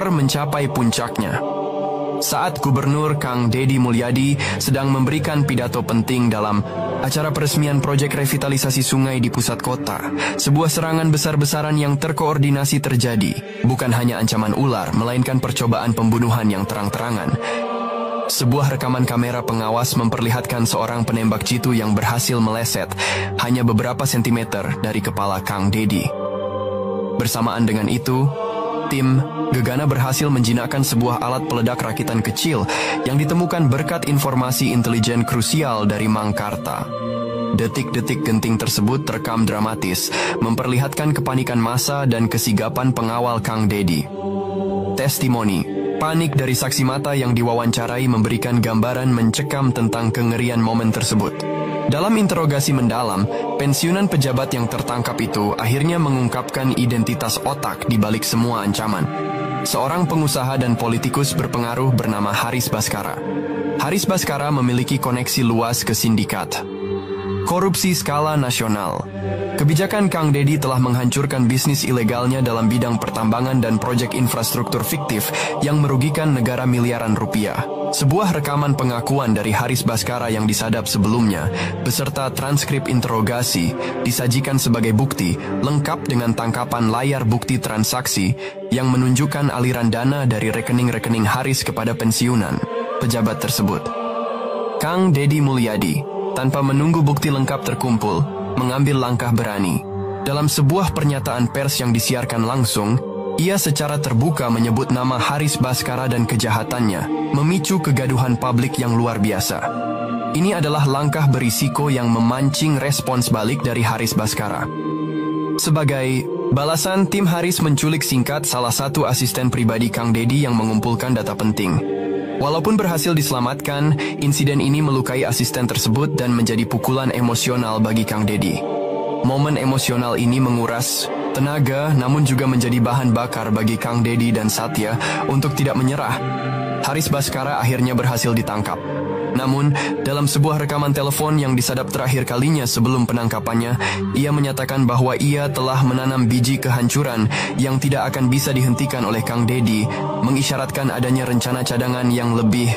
mencapai puncaknya. Saat Gubernur Kang Deddy Mulyadi sedang memberikan pidato penting dalam acara peresmian proyek revitalisasi sungai di pusat kota, sebuah serangan besar-besaran yang terkoordinasi terjadi. Bukan hanya ancaman ular, melainkan percobaan pembunuhan yang terang-terangan. Sebuah rekaman kamera pengawas memperlihatkan seorang penembak jitu yang berhasil meleset hanya beberapa sentimeter dari kepala Kang Deddy. Bersamaan dengan itu, tim Gegana berhasil menjinakkan sebuah alat peledak rakitan kecil yang ditemukan berkat informasi intelijen krusial dari Mangkarta. Detik-detik genting tersebut terekam dramatis, memperlihatkan kepanikan massa dan kesigapan pengawal Kang Deddy. Testimoni, panik dari saksi mata yang diwawancarai memberikan gambaran mencekam tentang kengerian momen tersebut. Dalam interogasi mendalam, pensiunan pejabat yang tertangkap itu akhirnya mengungkapkan identitas otak di balik semua ancaman. Seorang pengusaha dan politikus berpengaruh bernama Haris Bhaskara. Haris Bhaskara memiliki koneksi luas ke sindikat korupsi skala nasional. Kebijakan Kang Deddy telah menghancurkan bisnis ilegalnya dalam bidang pertambangan dan proyek infrastruktur fiktif yang merugikan negara miliaran rupiah. Sebuah rekaman pengakuan dari Haris Bhaskara yang disadap sebelumnya, beserta transkrip interogasi, disajikan sebagai bukti, lengkap dengan tangkapan layar bukti transaksi yang menunjukkan aliran dana dari rekening-rekening Haris kepada pensiunan pejabat tersebut. Kang Deddy Mulyadi, tanpa menunggu bukti lengkap terkumpul, mengambil langkah berani. Dalam sebuah pernyataan pers yang disiarkan langsung, ia secara terbuka menyebut nama Haris Bhaskara dan kejahatannya, memicu kegaduhan publik yang luar biasa. Ini adalah langkah berisiko yang memancing respons balik dari Haris Bhaskara. Sebagai balasan, tim Haris menculik singkat salah satu asisten pribadi Kang Deddy yang mengumpulkan data penting. Walaupun berhasil diselamatkan, insiden ini melukai asisten tersebut dan menjadi pukulan emosional bagi Kang Deddy. Momen emosional ini menguras tenaga, namun juga menjadi bahan bakar bagi Kang Deddy dan Satya untuk tidak menyerah. Haris Bhaskara akhirnya berhasil ditangkap. Namun, dalam sebuah rekaman telepon yang disadap terakhir kalinya sebelum penangkapannya, ia menyatakan bahwa ia telah menanam biji kehancuran yang tidak akan bisa dihentikan oleh Kang Deddy, mengisyaratkan adanya rencana cadangan yang lebih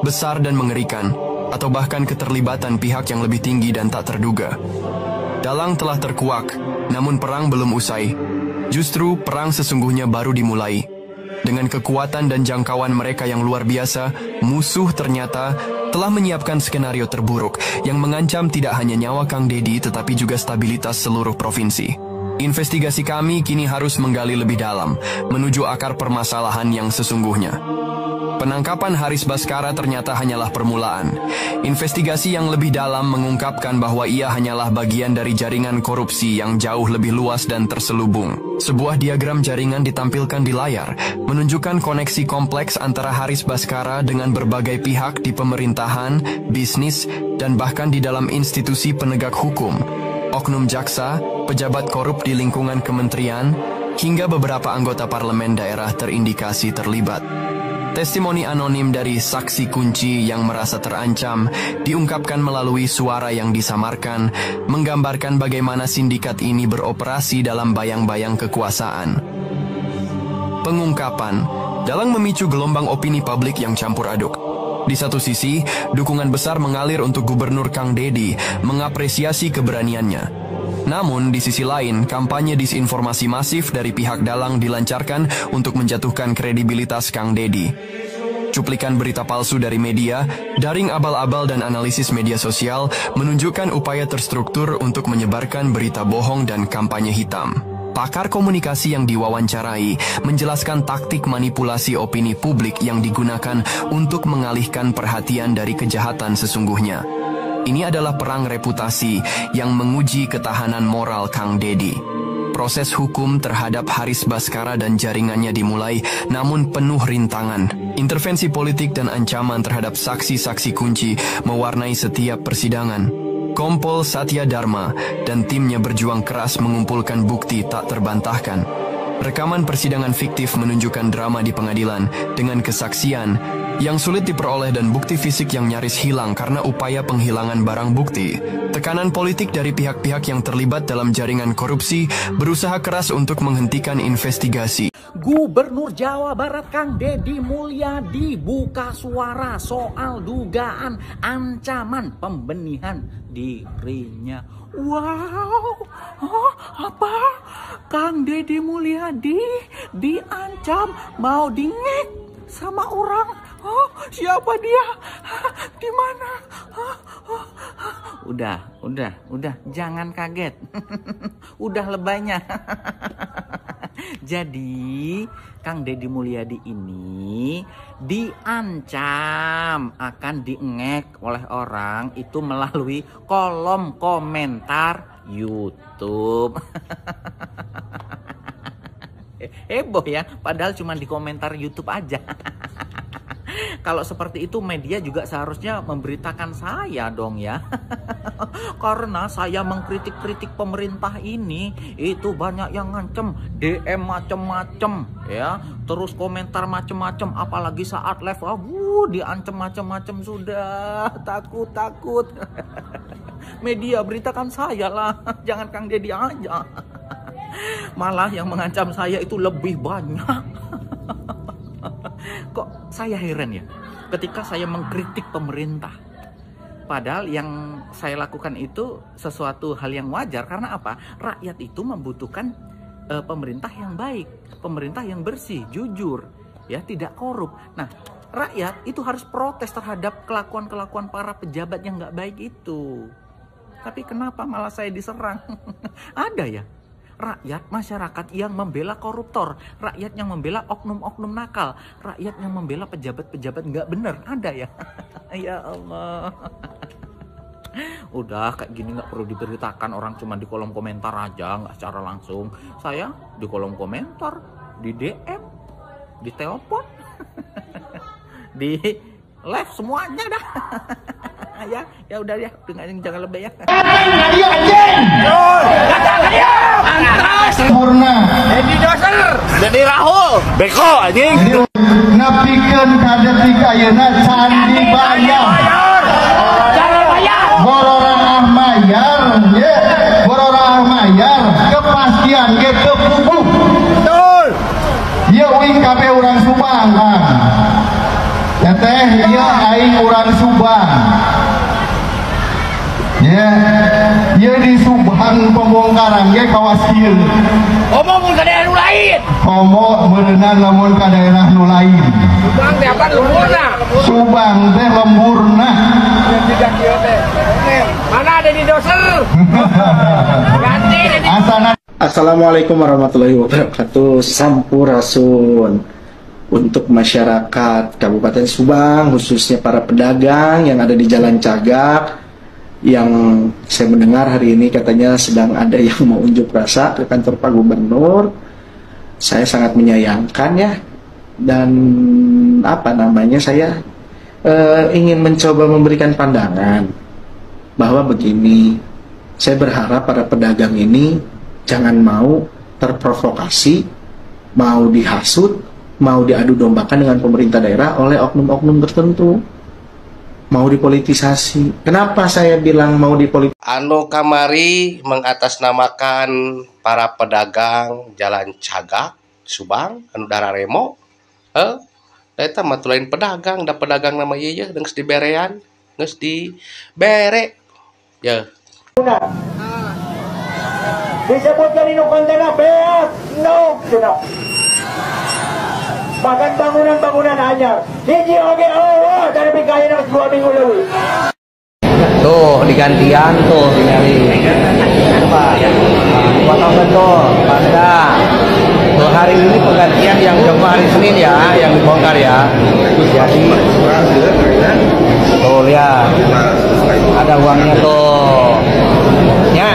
besar dan mengerikan, atau bahkan keterlibatan pihak yang lebih tinggi dan tak terduga. Dalang telah terkuak, namun perang belum usai. Justru perang sesungguhnya baru dimulai. Dengan kekuatan dan jangkauan mereka yang luar biasa, musuh ternyata telah menyiapkan skenario terburuk yang mengancam tidak hanya nyawa Kang Deddy tetapi juga stabilitas seluruh provinsi. Investigasi kami kini harus menggali lebih dalam, menuju akar permasalahan yang sesungguhnya. Penangkapan Haris Bhaskara ternyata hanyalah permulaan. Investigasi yang lebih dalam mengungkapkan bahwa ia hanyalah bagian dari jaringan korupsi yang jauh lebih luas dan terselubung. Sebuah diagram jaringan ditampilkan di layar, menunjukkan koneksi kompleks antara Haris Bhaskara dengan berbagai pihak di pemerintahan, bisnis, dan bahkan di dalam institusi penegak hukum. Oknum jaksa, pejabat korup di lingkungan kementerian, hingga beberapa anggota parlemen daerah terindikasi terlibat. Testimoni anonim dari saksi kunci yang merasa terancam diungkapkan melalui suara yang disamarkan, menggambarkan bagaimana sindikat ini beroperasi dalam bayang-bayang kekuasaan. Pengungkapan dalang memicu gelombang opini publik yang campur aduk. Di satu sisi, dukungan besar mengalir untuk Gubernur Kang Deddy, mengapresiasi keberaniannya. Namun, di sisi lain, kampanye disinformasi masif dari pihak dalang dilancarkan untuk menjatuhkan kredibilitas Kang Deddy. Cuplikan berita palsu dari media, daring abal-abal dan analisis media sosial menunjukkan upaya terstruktur untuk menyebarkan berita bohong dan kampanye hitam. Pakar komunikasi yang diwawancarai menjelaskan taktik manipulasi opini publik yang digunakan untuk mengalihkan perhatian dari kejahatan sesungguhnya. Ini adalah perang reputasi yang menguji ketahanan moral Kang Deddy. Proses hukum terhadap Haris Bhaskara dan jaringannya dimulai, namun penuh rintangan. Intervensi politik dan ancaman terhadap saksi-saksi kunci mewarnai setiap persidangan. Kompol Satya Dharma dan timnya berjuang keras mengumpulkan bukti tak terbantahkan. Rekaman persidangan fiktif menunjukkan drama di pengadilan dengan kesaksian yang sulit diperoleh dan bukti fisik yang nyaris hilang karena upaya penghilangan barang bukti. Tekanan politik dari pihak-pihak yang terlibat dalam jaringan korupsi berusaha keras untuk menghentikan investigasi. Gubernur Jawa Barat Kang Deddy Mulyadi buka suara soal dugaan ancaman pembenihan dirinya. Wow, apa? Kang Deddy Mulyadi diancam mau dingek sama orang. Siapa dia? Di mana? Udah, jangan kaget. Udah lebaynya. Jadi, Kang Deddy Mulyadi ini diancam akan diengek oleh orang itu melalui kolom komentar YouTube. Heboh ya, padahal cuma di komentar YouTube aja. Kalau seperti itu media juga seharusnya memberitakan saya dong ya. Karena saya mengkritik-kritik pemerintah ini, itu banyak yang ngancem, DM macem-macem ya, terus komentar macem-macem, apalagi saat live, diancem macem-macem. Sudah takut. Media beritakan saya lah, jangan Kang Deddy aja. Malah yang mengancam saya itu lebih banyak. Kok saya heran ya ketika saya mengkritik pemerintah, padahal yang saya lakukan itu sesuatu hal yang wajar. Karena apa? Rakyat itu membutuhkan pemerintah yang baik, pemerintah yang bersih, jujur, ya, tidak korup. Nah, rakyat itu harus protes terhadap kelakuan-kelakuan para pejabat yang nggak baik itu. Tapi kenapa malah saya diserang? Ada ya rakyat, masyarakat yang membela koruptor, rakyat yang membela oknum-oknum nakal, rakyat yang membela pejabat-pejabat nggak bener. Ada ya? Ya Allah. Udah kayak gini nggak perlu diberitakan, orang cuma di kolom komentar aja, nggak secara langsung. Saya di kolom komentar, di DM, di telepon, di live, semuanya dah. Ya udah ya, jangan lebih ya. Sempurna. Jadi doser, jadi Rahul, beko anjing. Napikeun ka detik ayeuna candi bayar. Jangan bayar. Bororah mayar, ye. Bororah mayar, kepastian ge teu puguh. Betul. Ieu uing kabeh urang Subang, Kang. Teteh ieu aing urang Subang. Ya, ieu di Subang pembongkaran ge kawas kieu. Omong mun ka daerah nu lain. Komo beuneunan lamun ka daerah nu lain. Subang teh apa lemburna? Subang teh lemburna. Mana ada di doser? Ganti di Asana. Assalamualaikum warahmatullahi wabarakatuh. Sampurasun untuk masyarakat Kabupaten Subang, khususnya para pedagang yang ada di Jalan Cagak, yang saya mendengar hari ini katanya sedang ada yang mau unjuk rasa ke kantor Pak Gubernur. Saya sangat menyayangkan ya, dan saya ingin mencoba memberikan pandangan bahwa begini, saya berharap para pedagang ini jangan mau terprovokasi, mau dihasut, mau diadu dombakan dengan pemerintah daerah oleh oknum-oknum tertentu, mau dipolitisasi. Kenapa saya bilang mau dipolitisasi? Anu kamari mengatasnamakan para pedagang Jalan Cagak Subang anu dararemo. Eta mah lain pedagang, da pedagang nama ieu ye geus diberean, geus dibere. Ya. disebutkan ini kontena beak, no, sudah. Bahkan bangunan-bangunan anyar. Hiji oge Allah dari bikaina 2 minggu leuwih. Tuh digantian tuh tinggali. Coba. Potong tuh, Bangga. Tuh hari ini penggantian yang jongkok hari Senin ya, yang dibongkar ya. Jadi tuh lihat. Ada uangnya tuh. Ya.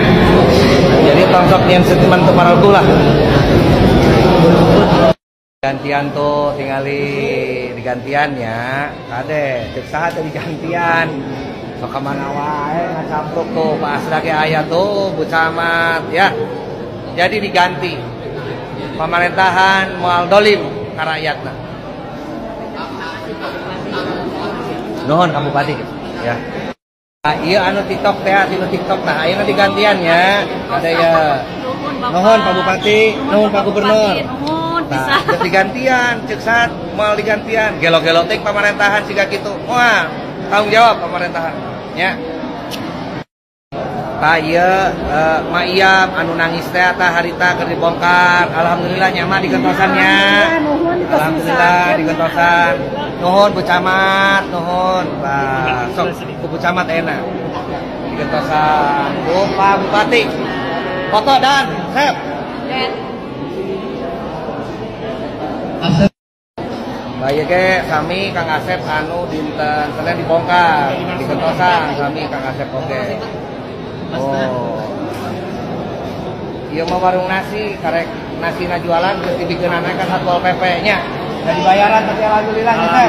Jadi tongsok yang sentimen tuh para lah. Gantian tuh tinggali digantiannya. Kade, cek saha teh digantian. Sok kemana wae ngacapruk tuh pas lagi ayat tuh Bu Camat ya. Jadi diganti. Pemerintahan moal dolim ka rakyatna. Nuhun ka Bupati ya. Nah, iya anu TikTok teh, anu TikTok nah ayeuna digantian ya. Ada ya. Nuhun Pak Bupati, nuhun Pak Gubernur. Terus digantian, cek saat mau digantian, gelo-gelo teh pemerintahan siga gitu. Wah, tanggung jawab pemerintahan. Ya. Ieu Ma Iyam anu nangis teh tah harita keur dibongkar. Alhamdulillah nyama digentosannya. Alhamdulillah digentosan. Nuhun Bu Camat, nuhun. Bah, sok Bu Camat enak. Digentosan. Bu Pak Bupati. Foto dan sep. Baik ke kami Kang Asep anu dinten Senin dibongkar. Digentosan kami Kang Asep oke. Oh. Ieu mah warung nasi, karek nasina jualan terus dibikeun kan Satpol PP nya. Da dibayaran tapi alhamdulillah nya teh.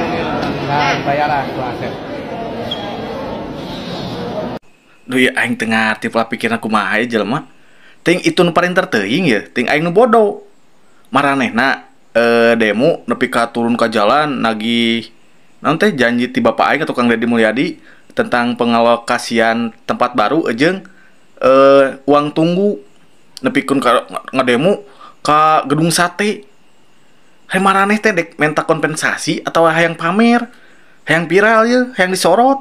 Nah, dibayaran ku Asep. Duh ya aing teu ngarti pola pikirna kumaha ya jelema. Ting itu nu parinter teuing ya, ting aing nu bodoh. Maranehna demo nepi ka turun ka jalan nagih naon teh janji ti bapak aing atau Kang Deddy Mulyadi tentang pengalokasian tempat baru jeung uang tunggu nepikeun ka ngademo ka gedung sate. Hai maraneh teh dek minta kompensasi atau hayang pamer, hayang viral ye, hayang disorot.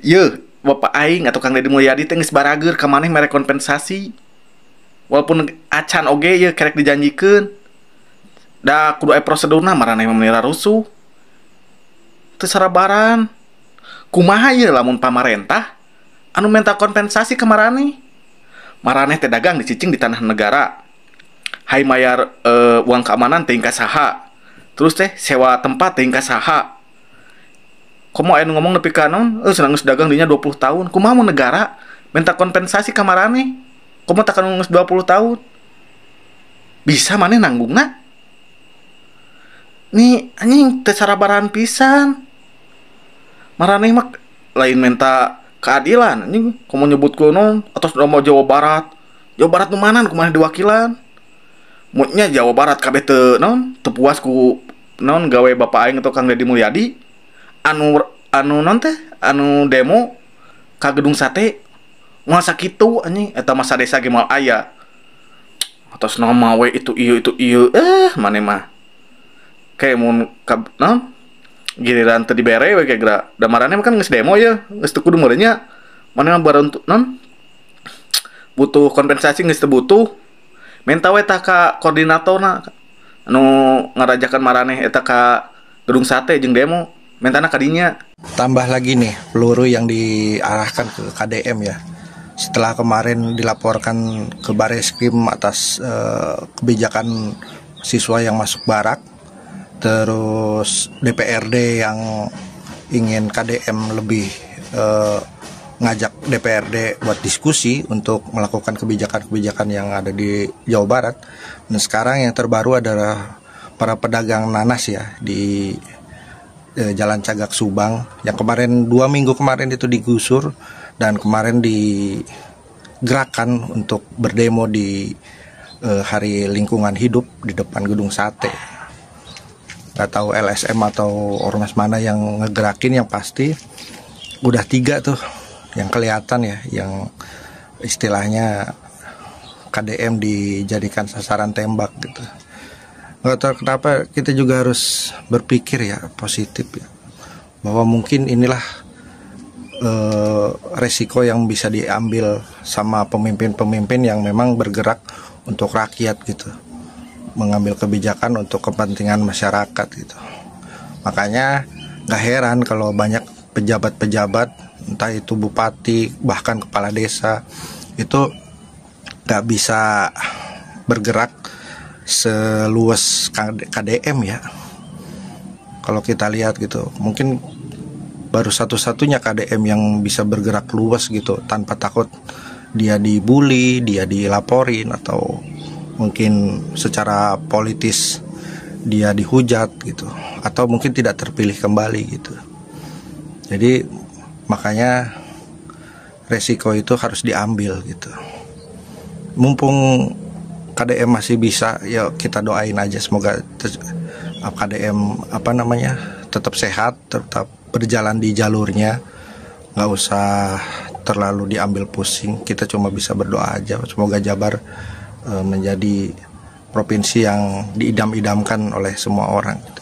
Ye, bapak aing atau Kang Deddy Mulyadi teh geus barager ka maneh mere kompensasi. Walaupun acan oge ye kerek dijanjikeun. Da kudu aya prosedurna maraneh memelihara rusuh. Teu sarabaran. Kumaha ye lamun pamarentah anu minta kompensasi ke maraneh? Maraneh teh dagang dicicing di tanah negara. Hai mayar uang keamanan teuing ka saha. Terus teh sewa tempat teuing ka saha. Komo aya nu ngomong nepi ka naon? Cenah geus dagang dinya 20 tahun. Kumaha mun negara minta kompensasi ka maraneh? Komo takkan geus 20 tahun. Bisa maneh nanggungna? Nih anjing teu sarabaran pisan. Maraneh mah lain minta keadilan anjing komo nyebutkeun naon atas nama Jawa Barat. Jawa Barat nu mana kumaha diwakilan? Mutnya Jawa Barat kabeh teu naon teu puas ku naon gawe bapak aing atau Kang Deddy Mulyadi anu naon teh anu demo ka gedung sate. Moal sakitu anjing eta masa desa ge moal aya. Atas nama we itu ieu maneh mah kayak mun naon giliran teu dibere we kayak geura da maraneh kan geus demo ya geus teu kudu meureunya maneh mah baru untuk naon butuh kompensasi geus teu butuh minta we tah ka koordinatorna anu ngarajakan maraneh eta ka gedung sate jeung demo mentana ka dinya. Tambah lagi nih peluru yang diarahkan ke KDM ya. Setelah kemarin dilaporkan ke Bareskrim atas kebijakan siswa yang masuk barak, terus DPRD yang ingin KDM lebih ngajak DPRD buat diskusi untuk melakukan kebijakan-kebijakan yang ada di Jawa Barat. Dan sekarang yang terbaru adalah para pedagang nanas ya di Jalan Cagak Subang yang kemarin 2 minggu kemarin itu digusur dan kemarin digerakkan untuk berdemo di Hari Lingkungan Hidup di depan gedung sate. Gak tahu LSM atau ormas mana yang ngegerakin, yang pasti udah 3 tuh yang kelihatan ya, yang istilahnya KDM dijadikan sasaran tembak gitu. Gak tahu kenapa kita juga harus berpikir ya positif ya, bahwa mungkin inilah resiko yang bisa diambil sama pemimpin-pemimpin yang memang bergerak untuk rakyat gitu, mengambil kebijakan untuk kepentingan masyarakat gitu. Makanya gak heran kalau banyak pejabat-pejabat, entah itu bupati bahkan kepala desa, itu gak bisa bergerak seluas KDM ya. Kalau kita lihat gitu, mungkin baru satu-satunya KDM yang bisa bergerak luas gitu tanpa takut dia dibully, dia dilaporin, atau mungkin secara politis dia dihujat gitu, atau mungkin tidak terpilih kembali gitu. Jadi makanya resiko itu harus diambil gitu. Mumpung KDM masih bisa, ya kita doain aja semoga KDM tetap sehat, tetap berjalan di jalurnya, nggak usah terlalu diambil pusing. Kita cuma bisa berdoa aja semoga Jabar menjadi provinsi yang diidam-idamkan oleh semua orang.